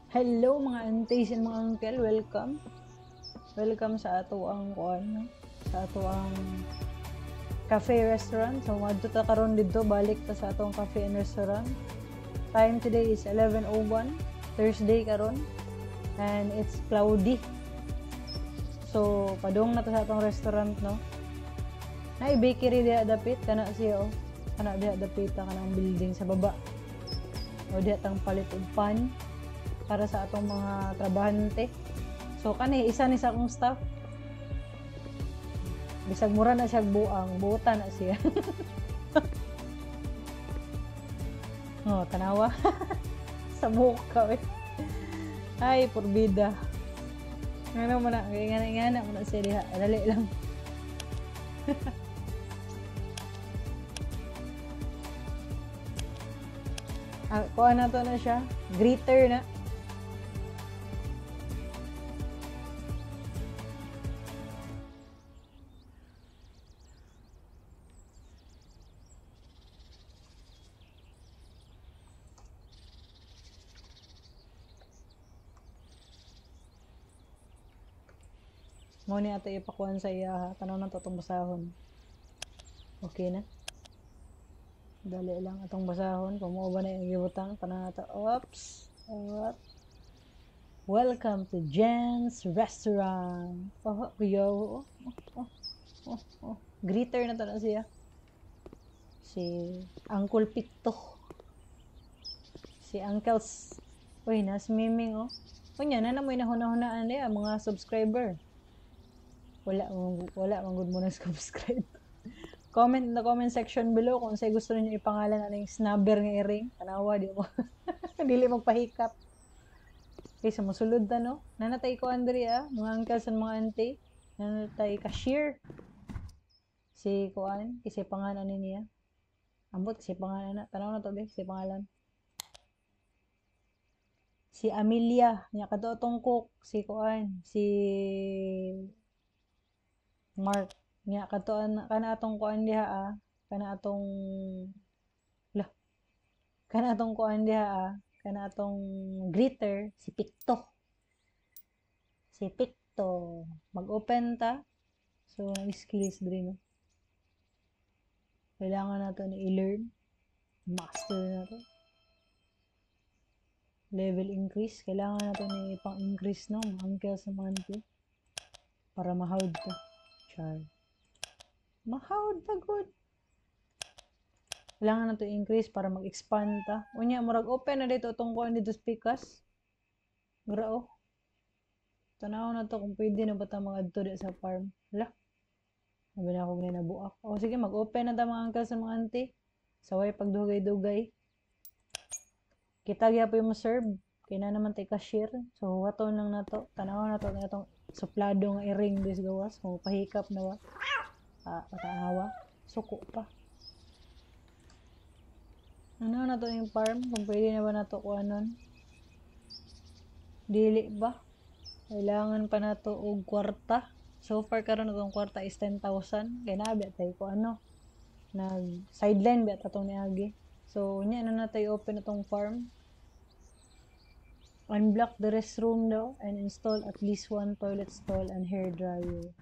Hello mga aunties and mga uncle, welcome. Welcome sa ato ang sa ato ang cafe restaurant. So madto ta karon didto, balik ta sa atong cafe and restaurant. Time today is 11:01, Thursday karon, and it's cloudy. So padung na ta sa atong restaurant, no. Nay bakery diha dapit kana siya oh. Kana diha dapit ta kanang building sa baba. O diha tang palit og pan para sa atong mga trabahante. So kani isa ni sa akong staff, bisag mura na siya buang, buta na siya. Oh, tanawa. Sa muka eh. Ay, porbida. Ngano mo na, ngana mo na siya diha. Dali lang. Kuha na to na siya. Greeter na. Mo ni ato ipakuan sa iya ha. Tanaw na to itong basahon. Okay na. Dali lang atong basahon. Kung mo ba na yung gibutang. Tanaw na to. Oops. Welcome to Jen's Restaurant. Oh, yo. Greeter na to na siya. Si Uncle Pito. Si Uncles. Uy, nas miming oh. Kunya na namoy nahuna-hunaan niya mga subscriber. Wala man mo na subscribe. Comment in the comment section below kung say gusto niyo ipangalan aning snubber nga earring. Tanawa di mo. Dili magpahikap. Okay, sa musulod ta no. Nanatay ko Andrea, mga uncles and mga auntie. Nanatay cashier. Si kuan, kasi pangalan niya. Ambot kasi pangalan na. Tanaw na to be, kasi pangalan. Si Amelia, nya kadto tong cook, si kuan, si Mark, nya kadto kana atong kuan diha kana atong kuan diha kana atong greeter si Picto. Si Picto, mag-open ta. So skills diri no. Kailangan nato ni i-learn, master na to. Level increase, kailangan nato ni ipang-increase no, uncle sa monthly para mahawd ta. Char. Mahawd pa good. Kailangan na to increase para mag-expand ta. Unya, murag open na dito itong kuhan dito speakers. Grao. Tanaw na to kung pwede na ba ta mag-adto dito sa farm. Hala. Sabi na ako nabuak. O sige, mag-open na ta mga uncle sa mga auntie. Saway pagdugay-dugay. Kita gya po yung serve. Kaya na naman tayo cashier. So, wato lang na to. Tanaw na to na itong suplado nga i-ring this gawas. Kung pahikap na ba. Mataawa. Suko pa. Ano na to yung farm? Kung pwede na ba na to kung anon? Dili ba? Kailangan pa na to og kwarta. So far karon itong kwarta is 10,000. Kaya nabi tayo kung ano. Nag-sideline ba itong niagi. So, nya na tayo open itong farm. Unblock the restroom daw and install at least one toilet stall and hair dryer.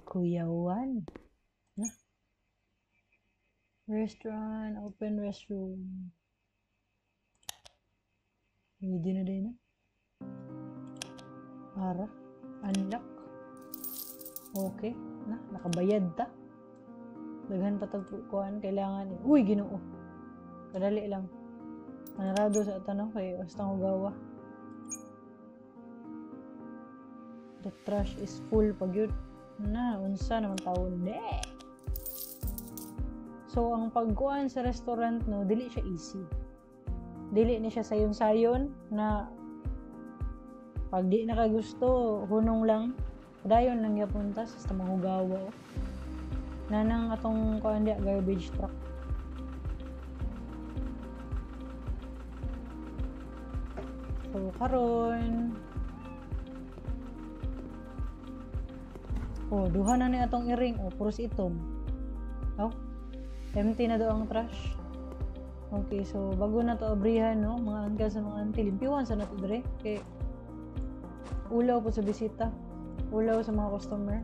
Kuyawan. Na. Restaurant, open restroom. Hindi na din na. Para. Unlock. Okay. Na, nakabayad ta. Daghan pa tagpukuan. Kailangan. Uy, Ginoo. Kadali lang. Manarado sa tanong kay bastang ugawa. The trash is full pag yun. Na, unsa naman taon. So, ang pagkuhan sa restaurant, no, dili siya easy. Dili ni siya sayon-sayon na pag di na ka gusto, hunong lang. Dayon lang yapunta sa mahugawa. Nanang atong kuhan diya, garbage truck. So, karon. Duha na ni atong iring. Puros itom. Empty na daw ang trash. Okay, so bago na to abrihan, no, mga uncle sa mga auntie, limpiwan sa nato dire kay ulaw po sa bisita, ulaw sa mga customer.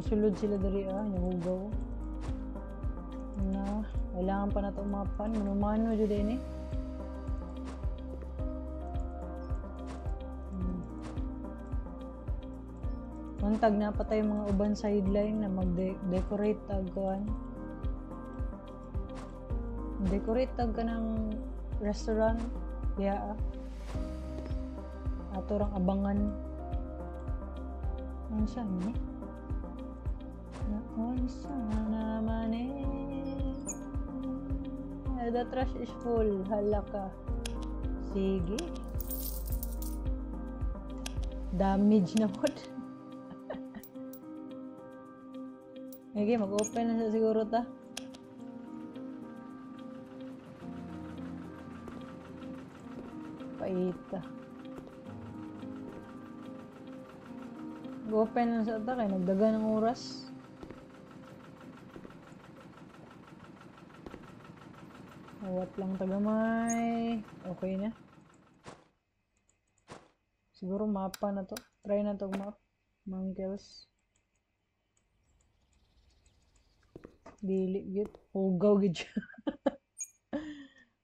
Sulod sila diri nahugaw na kailangan pa na to umapan, manumano jud din Untag na pa tayo mga uban sideline na mag-decorate tagkuan. Decorate tag ka ng restaurant ya ato rang abangan ang siya ni na unsa naman the trash is full, hala ka, sige, damage na po. Okay, mag-open na siya siguro ta. Paita. Mag-open na siya ta kaya nagdaga ng oras. Awat lang tagamay. Okay na. Siguro mapa na to. Try na to map. Mangkels. Dili git. Hugaw gid siya.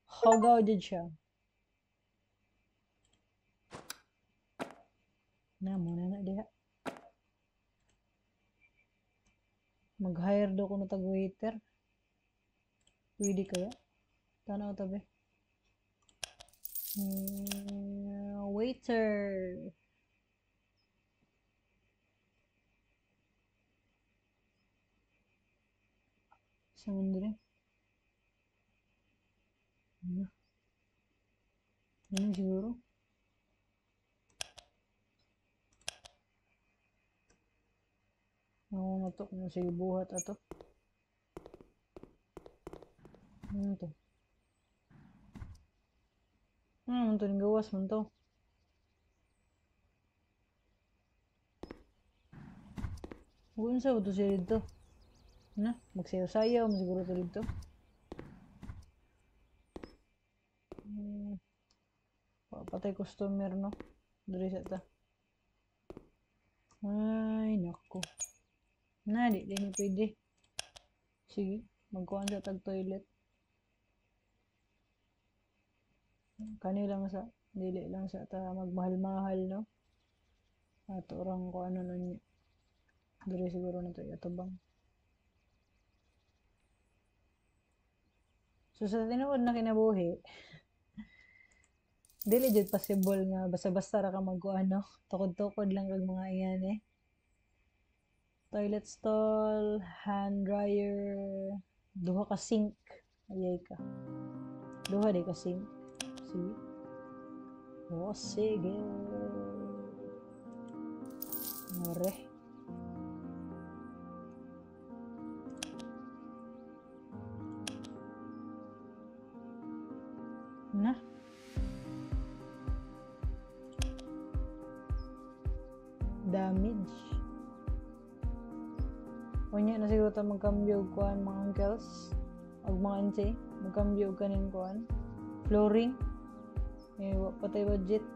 Hugaw gid siya. Na muna na diha. Mag-hire daw ko na tag-waiter. Pwede kaya? Tanaw tabi. Waiter. Saan din? Ano siguro? Ako na to. Sige buhat ato. Ano to? Ano to? Gawas man to. Huwag sa ito siya dito. Na? Magsayaw-sayaw. Masiguro to dito. Patay customer no? Dari sa ta. Ay, nako. Na, di din pwede. Sige, magkuhan sa tag-toilet. Kani lang sa, dili lang sa ta magmahal-mahal, no? At orang ko ano nun niya. Dili siguro na to iatubang. So, sa tinuod na kinabuhi, dili jud possible nga basta-basta ra ka magkuhan, no? Tukod-tukod lang kag mga iyan, Toilet stall, hand dryer, duha ka sink. Ayay ka. Duha di ka sink. Sige. Oh, sige. More. Na. Damage. Unya na siguro ta magkambyo og kuan mga uncles og mga auntie, magkambyo og kaning kuan flooring. Wa patay budget.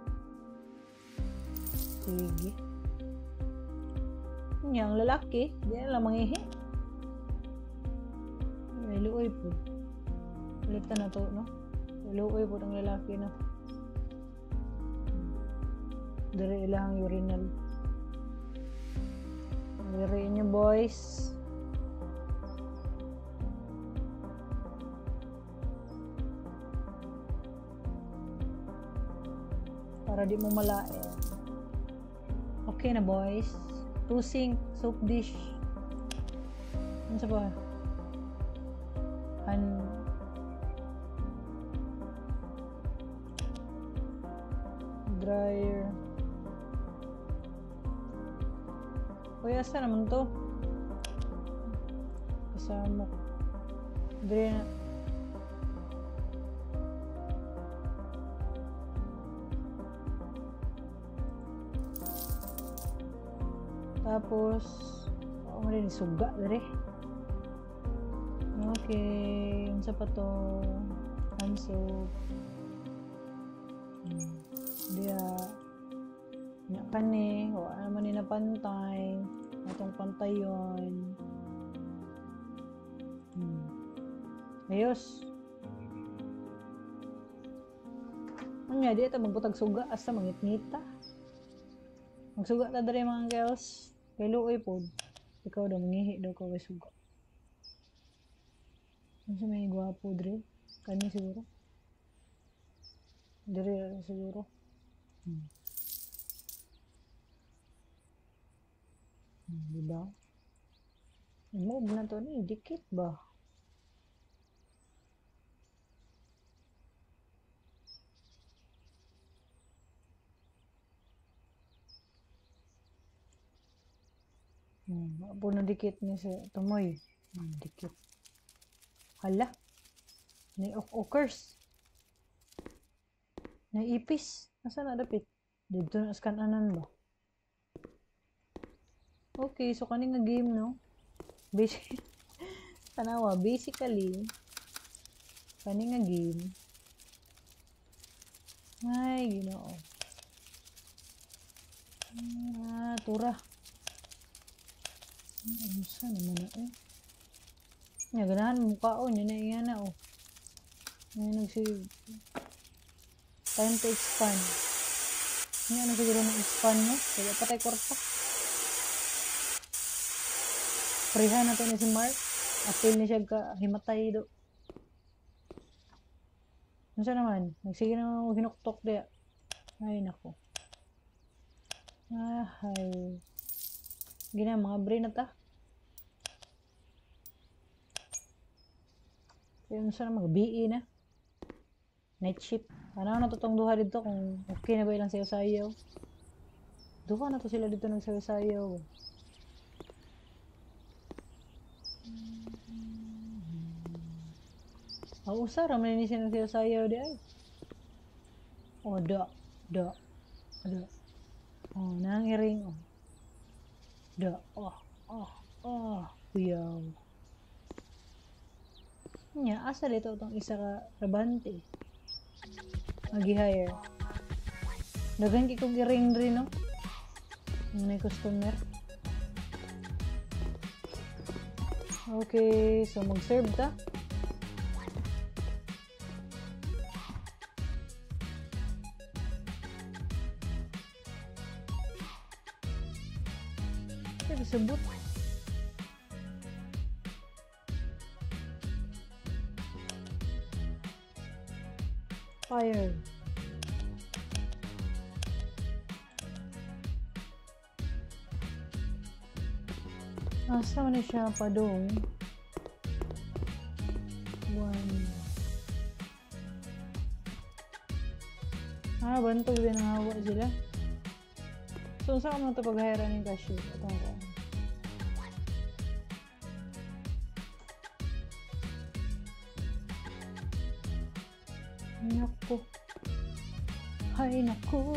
Sige. Unya ang lalaki, di na lang mangihi. Ay luoy po. Baliktad na to, no? Luoy po ang lalaki na. Dari ilang urinal. Dari inyo boys. Para di mo malae. Okay na boys. 2 sink, soap dish. Ano sa ba? Dryer. Kuya, asa naman to? Kasama. Dire na. Tapos, ako rin suga dire. Okay, unsa pa to? man so dia nya kani o ano man ni napantay atong pantayon. Ayos. Anya di ta magbutag suga asa mangitngita. Magsuga ta diri mga girls. Kay luoy pod. Ikaw daw mangihi daw ka kay suga. Ano may gwapo diri? Kani siguro. Diri siguro. Diba? Move na to ni dikit ba? Apo na dikit ni sa tumoy. Dikit. Hala. Ni occurs. Na ipis. Asa na dapit? Dito na skananan ba? Okay, so kani nga game no. Basic tanawa basically kani nga game. Ay, Ginoo. Tura. Ano sa naman na Nya ganahan mo kaon yun na iyan na nagsig time to expand. Nya na siguro na expand no. Kaya patay kwarta. Prihan nato ni si Mark. Apil ni siya ka himatay do. Ano siya naman? Nagsige na hinuktok diya. Ay nako. Ay. Gina mga brain na ta. Kaya ano siya na mag-BE na. Night shift. Ano na tutong duha dito kung okay na ba ilang sayo-sayaw. Duha na to sila dito nagsayo-sayaw. Usar raman ni siya nagsayaw di ay. Da. Nangiring Da. Kuyaw. Nya asa dito tong isa ka trabante. Magi-hire. Dagan ki ko giring rin no. May customer. Okay, so mag-serve ta. Disebut fire asa na siya padong bantog din ang hawa sila. So saan mo ito pag-hire ng cashier? Itong ko. Naku. Ay, naku.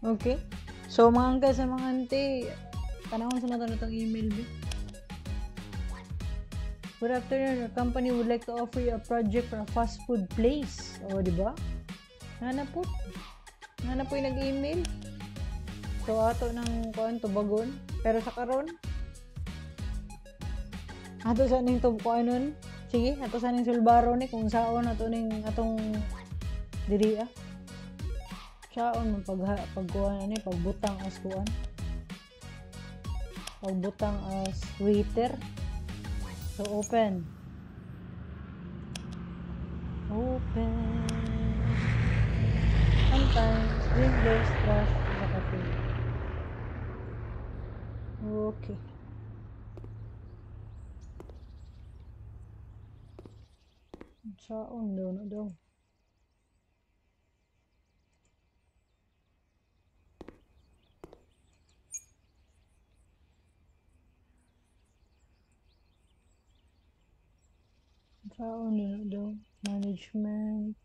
Okay. So, mga angka sa mga auntie, tanawin sa natin itong email. Good afternoon. Our company would like to offer you a project for a fast food place. O, diba? Nana po yung nag-email. So, ato ng kuan to bagon. Pero sa karon, ato sa ning to kuanon. Sige, ato sa ning sulbaro ni kung saon ato ning atong diri Saon pagkuhan ani pagbutang as kuan. Pagbutang as waiter. So open. Sometimes windows trash sa cafe. Okay. Saon daw na daw. Sao na daw? Management.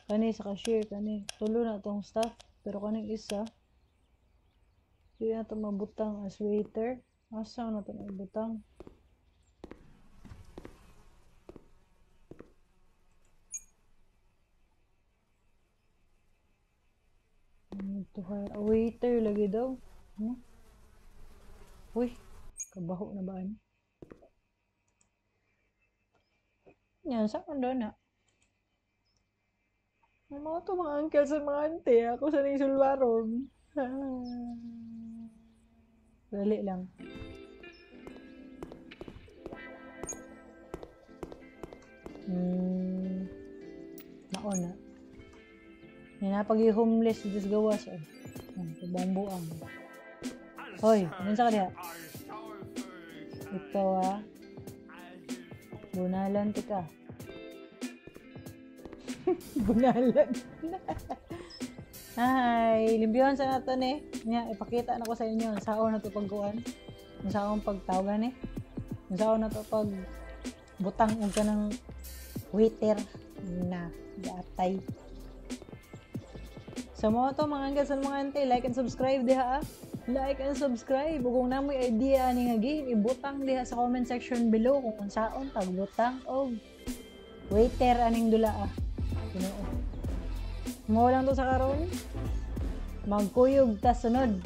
Kani sa cashier, kani. Tulo na tong staff. Pero kaning isa, hindi na ito mabutang as waiter. Asa na ito mabutang? Need to hire a waiter lagi daw. Ano? Uy, kabaho na ba? Yan, saan doon na? Ang mga to mga uncle sa mga ante, ako sa nang sulbarong. Dali lang. Naon na. Yan na pag homeless dito sa gawas. Bambuang. Hoy, ano sa kanya? Ikaw bunalan tika. Bunalan. Hi, limbyon sa nato ni. Nya ipakita na ko sa inyo sao na to pagkuan. Sao pagtawagan ni. Sao na to pag butang og kanang waiter na gatay. Sa mga to mga anggas mga ante, like and subscribe diha Like and subscribe. Ug kung namoy idea ani nga game, ibutang diha sa comment section below kung unsaon pagbutang og waiter aning dula Ginoo. Mo lang to sa karon. Magkuyog ta sunod.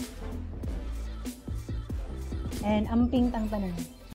And amping tang tanan.